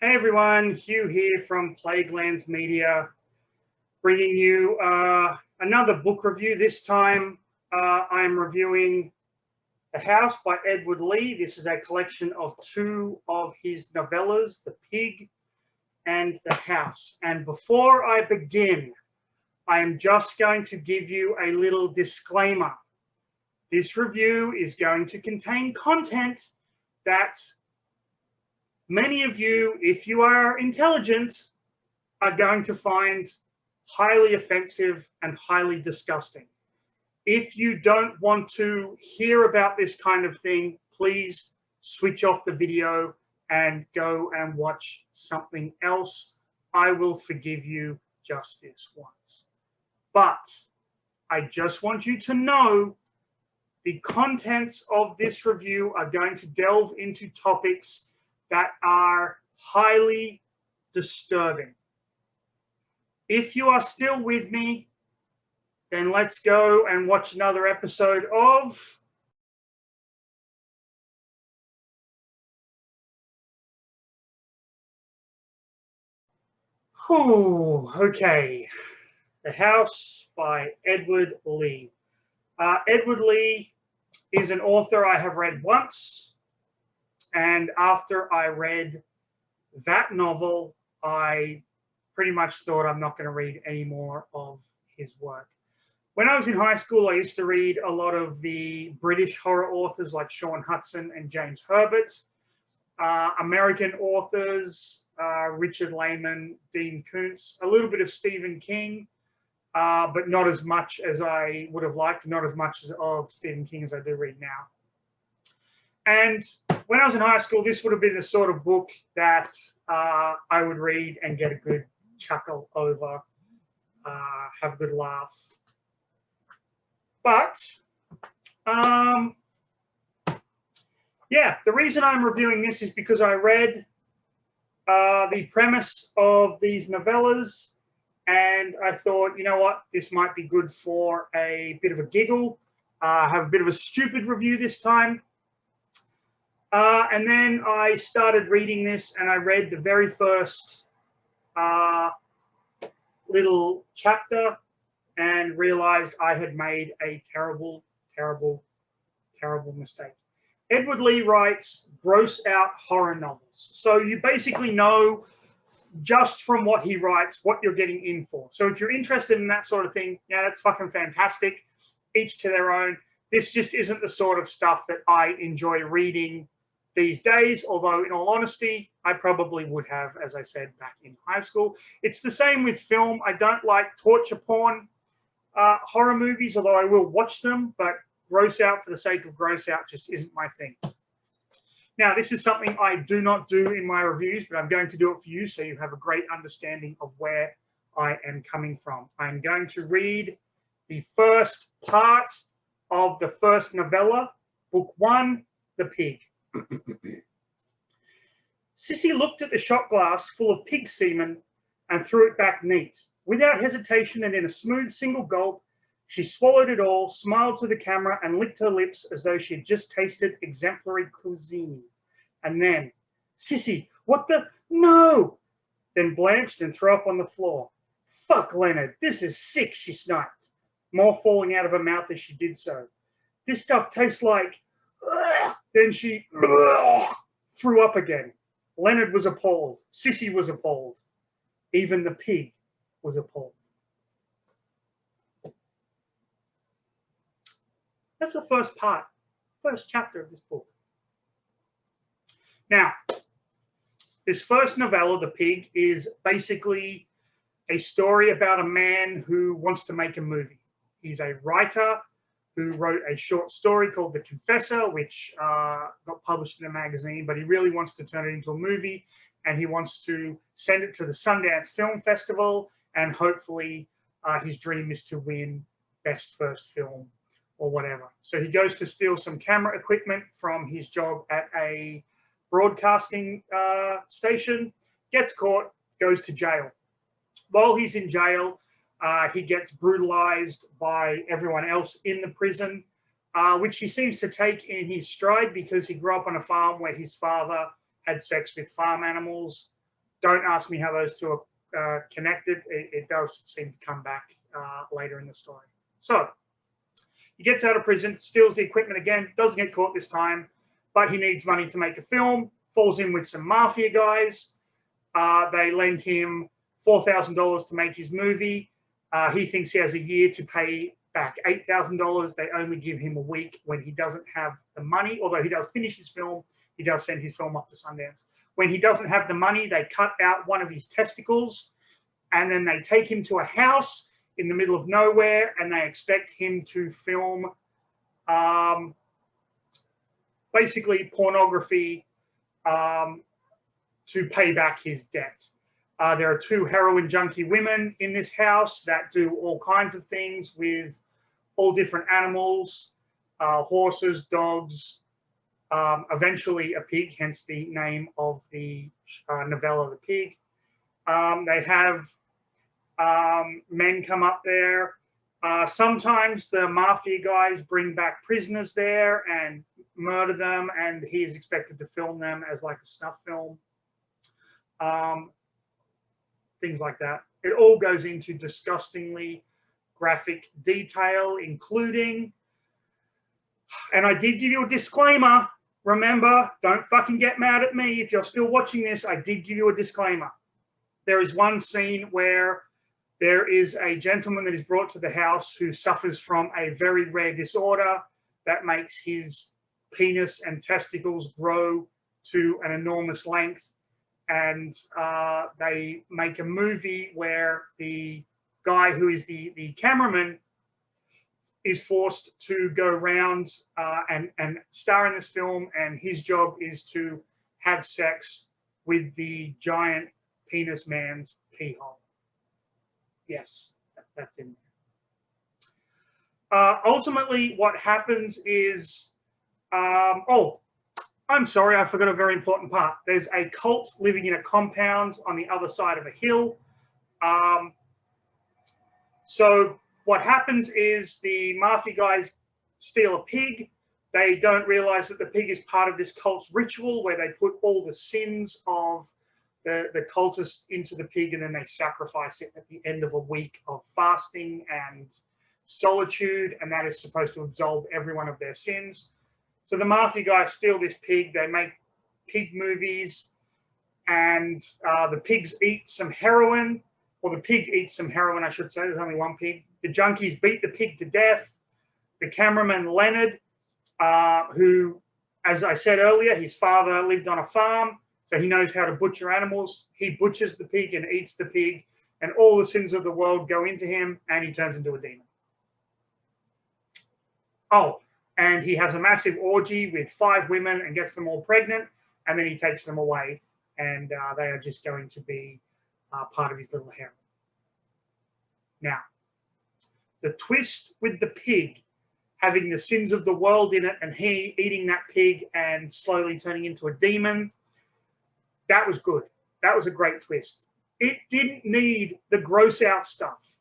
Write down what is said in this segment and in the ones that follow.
Hey everyone, Hugh here from Plaguelands Media, bringing you another book review. This time I'm reviewing The House by Edward Lee. This is a collection of two of his novellas, The Pig and The House. And before I begin, I am just going to give you a little disclaimer. This review is going to contain content that many of you, if you are intelligent, are going to find highly offensive and highly disgusting. If you don't want to hear about this kind of thing, please switch off the video and go and watch something else. I will forgive you just this once. But I just want you to know the contents of this review are going to delve into topics that are highly disturbing. If you are still with me, then let's go and watch another episode of okay. The House by Edward Lee. Edward Lee is an author I have read once, and after I read that novel, I pretty much thought I'm not going to read any more of his work. When I was in high school, I used to read a lot of the British horror authors like Sean Hudson and James Herbert, American authors, Richard Lehman, Dean Koontz, a little bit of Stephen King, but not as much as I would have liked, not as much of Stephen King as I do read now. And when I was in high school, this would have been the sort of book that I would read and get a good chuckle over, have a good laugh. But, yeah, the reason I'm reviewing this is because I read the premise of these novellas, and I thought, you know what, this might be good for a bit of a giggle, have a bit of a stupid review this time. And then I started reading this, and I read the very first little chapter and realized I had made a terrible, terrible, terrible mistake. Edward Lee writes gross out horror novels. So you basically know just from what he writes what you're getting in for. So if you're interested in that sort of thing, yeah, that's fucking fantastic. Each to their own. This just isn't the sort of stuff that I enjoy reading these days, although in all honesty, I probably would have, as I said, back in high school. It's the same with film. I don't like torture porn horror movies, although I will watch them, but gross out for the sake of gross out just isn't my thing. Now, this is something I do not do in my reviews, but I'm going to do it for you so you have a great understanding of where I am coming from. I'm going to read the first part of the first novella, book one, The Pig. Sissy looked at the shot glass full of pig semen and threw it back neat. Without hesitation and in a smooth single gulp, she swallowed it all, smiled to the camera, and licked her lips as though she had just tasted exemplary cuisine. And then, Sissy, what the? No! Then blanched and threw up on the floor. Fuck, Leonard, this is sick, she sniped, more falling out of her mouth as she did so. This stuff tastes like... Then she threw up again. Leonard was appalled. Sissy was appalled. Even the pig was appalled. That's the first part, first chapter of this book. Now, this first novella, The Pig, is basically a story about a man who wants to make a movie. He's a writer who wrote a short story called The Confessor, which got published in a magazine, but he really wants to turn it into a movie, and he wants to send it to the Sundance Film Festival, and hopefully his dream is to win Best First Film or whatever. So he goes to steal some camera equipment from his job at a broadcasting station, gets caught, goes to jail. While he's in jail, he gets brutalized by everyone else in the prison, which he seems to take in his stride because he grew up on a farm where his father had sex with farm animals. Don't ask me how those two are connected. It does seem to come back later in the story. So he gets out of prison, steals the equipment again, doesn't get caught this time, but he needs money to make a film, falls in with some mafia guys. They lend him $4,000 to make his movie. He thinks he has a year to pay back $8,000. They only give him a week when he doesn't have the money, although he does finish his film. He does send his film off to Sundance. When he doesn't have the money, they cut out one of his testicles, and then they take him to a house in the middle of nowhere, and they expect him to film basically pornography to pay back his debt. There are two heroin junkie women in this house that do all kinds of things with all different animals, horses, dogs, eventually a pig, hence the name of the novella, The Pig. They have men come up there. Sometimes the mafia guys bring back prisoners there and murder them, and he is expected to film them as like a snuff film. Things like that. It all goes into disgustingly graphic detail, including, and I did give you a disclaimer, remember, don't fucking get mad at me if you're still watching this. I did give you a disclaimer. There is one scene where there is a gentleman that is brought to the house who suffers from a very rare disorder that makes his penis and testicles grow to an enormous length. And they make a movie where the guy who is the cameraman is forced to go around and star in this film, and his job is to have sex with the giant penis man's pee hole. Yes, that's in there. Ultimately, what happens is, I'm sorry, I forgot a very important part. There's a cult living in a compound on the other side of a hill. So what happens is the mafia guys steal a pig. They don't realize that the pig is part of this cult's ritual where they put all the sins of the cultists into the pig, and then they sacrifice it at the end of a week of fasting and solitude, and that is supposed to absolve everyone of their sins. So the mafia guys steal this pig, they make pig movies, and the pigs eat some heroin, or the pig eats some heroin, I should say. There's only one pig. The junkies beat the pig to death. The cameraman, Leonard, who, as I said earlier, his father lived on a farm, so he knows how to butcher animals. He butchers the pig and eats the pig, and all the sins of the world go into him, and he turns into a demon. Oh, and he has a massive orgy with 5 women and gets them all pregnant, and then he takes them away, and they are just going to be part of his little harem. Now, the twist with the pig having the sins of the world in it, and he eating that pig and slowly turning into a demon, that was good. That was a great twist. It didn't need the gross out stuff.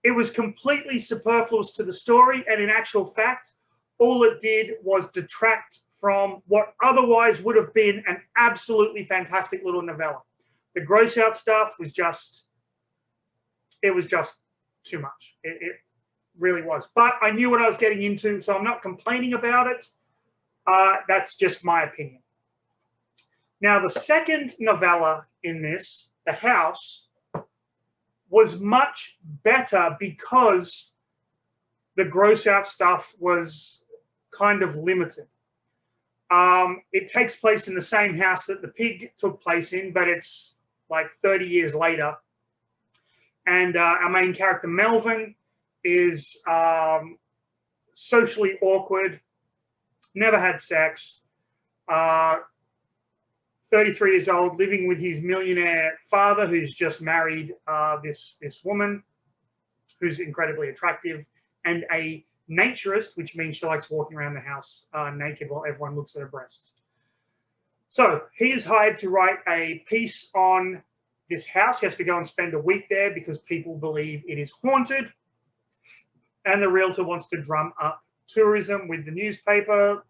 It was completely superfluous to the story, and in actual fact, all it did was detract from what otherwise would have been an absolutely fantastic little novella. The gross out stuff was just, it was just too much. It really was. But I knew what I was getting into, so I'm not complaining about it. That's just my opinion. Now, the second novella in this, The House, was much better because the gross out stuff was kind of limited. It takes place in the same house that the pig took place in, but it's like 30 years later. And our main character, Melvin, is socially awkward, never had sex, 33 years old, living with his millionaire father, who's just married this woman who's incredibly attractive, and a naturist, which means she likes walking around the house naked while everyone looks at her breasts. So he is hired to write a piece on this house. He has to go and spend a week there because people believe it is haunted. And the realtor wants to drum up tourism with the newspaper,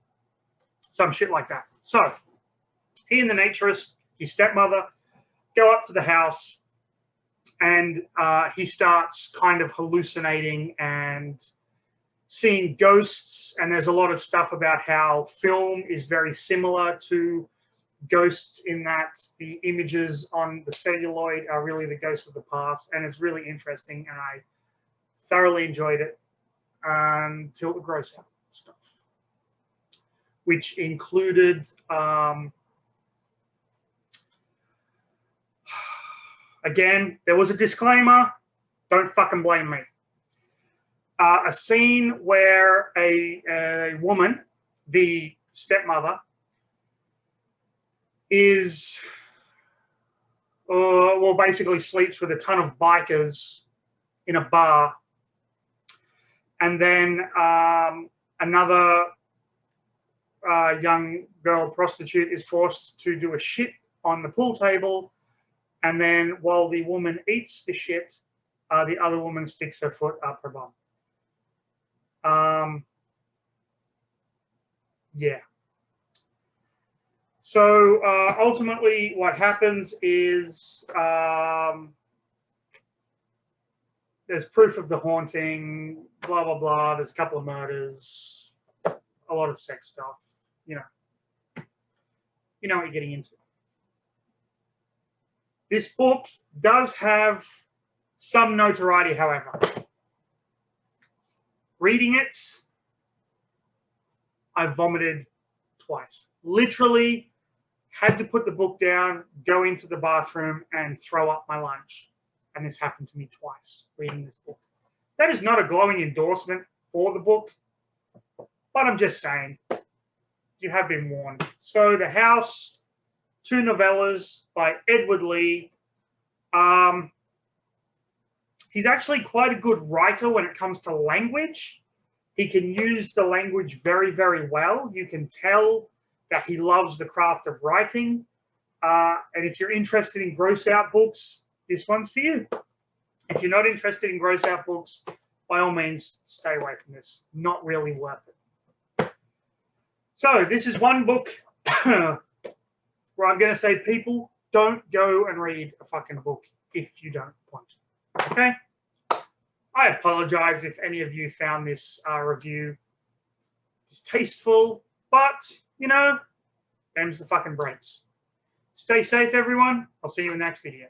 some shit like that. So he and the naturist, his stepmother, go up to the house, and he starts kind of hallucinating and seeing ghosts. And there's a lot of stuff about how film is very similar to ghosts in that the images on the celluloid are really the ghosts of the past. And it's really interesting, and I thoroughly enjoyed it until the gross out stuff, which included again, there was a disclaimer, don't fucking blame me. A scene where a woman, the stepmother, is, well, basically sleeps with a ton of bikers in a bar. And then another young girl prostitute is forced to do a shit on the pool table. And then while the woman eats the shit, the other woman sticks her foot up her bum. Yeah. So ultimately what happens is there's proof of the haunting, blah, blah, blah. There's a couple of murders, a lot of sex stuff, you know. You know what you're getting into. This book does have some notoriety, however. Reading it, I vomited twice. Literally had to put the book down, go into the bathroom, and throw up my lunch. And this happened to me twice, reading this book. That is not a glowing endorsement for the book, but I'm just saying, you have been warned. So The House, 2 novellas by Edward Lee. He's actually quite a good writer when it comes to language. He can use the language very, very well. You can tell that he loves the craft of writing. And if you're interested in gross out books, this one's for you. If you're not interested in gross out books, by all means, stay away from this. Not really worth it. So this is one book where I'm going to say, people, don't go and read a fucking book if you don't want to. Okay? I apologize if any of you found this review distasteful, but, you know, them's the fucking breaks. Stay safe, everyone. I'll see you in the next video.